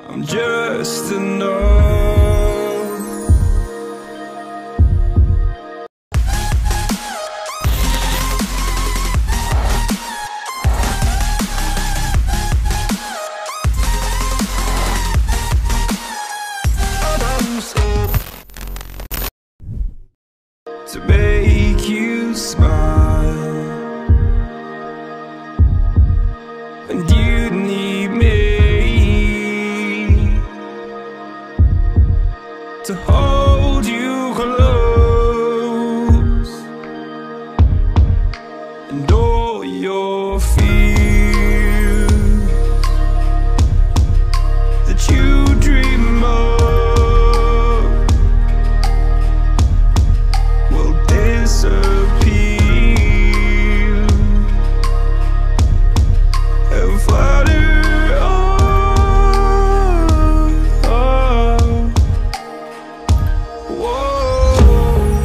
I'm just a number. To make you smile, and you need me to hold you close, and all your fears that you dream of disappear and flutter on. Whoa,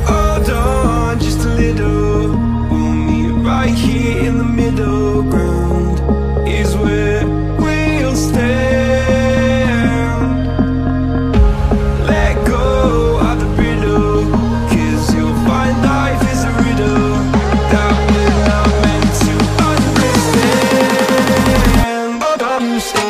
hold on just a little. We'll meet right here in the middle ground is where we'll stand. Let go of the riddle, 'cause you'll find life is a riddle that we're not meant to understand. But I'm so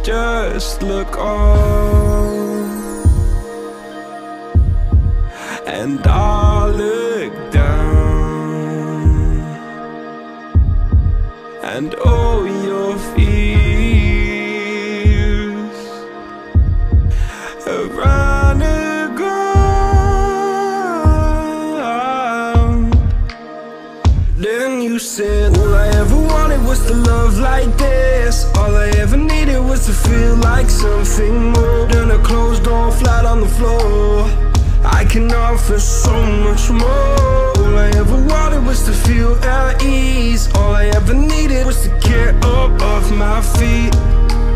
just look on, and I'll look down, and all your fears have run aground. Then you said, all I ever wanted was to love like this. All I ever needed was to feel like something more than a closed door flat on the floor. I can offer so much more. All I ever wanted was to feel at ease. All I ever needed was to get up off my feet.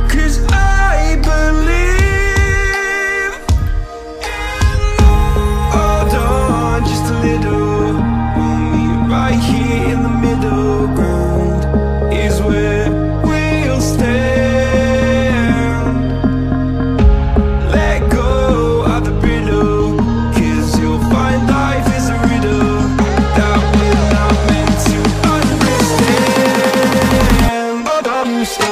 'Cause I believe in love. Hold on just a little. We'll meet right here in the middle ground is where we'll stand. Let go of the riddle, 'cause you'll find life is a riddle that we're not meant to understand. But I'm so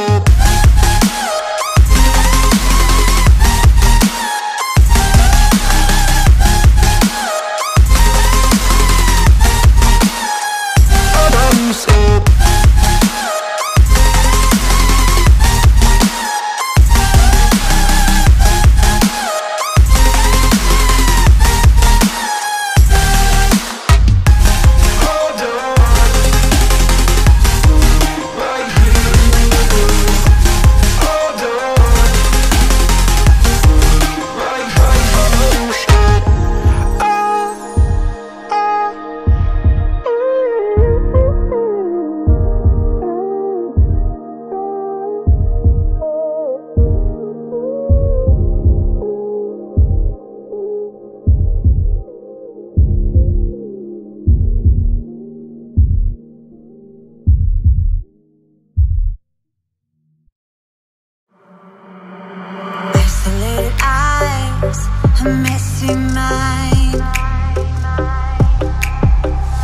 a messy mind.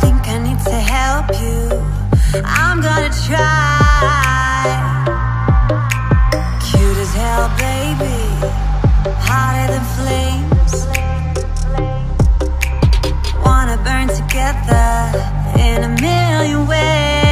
Think I need to help you. I'm gonna try. Cute as hell, baby, hotter than flames. Wanna burn together in a million ways.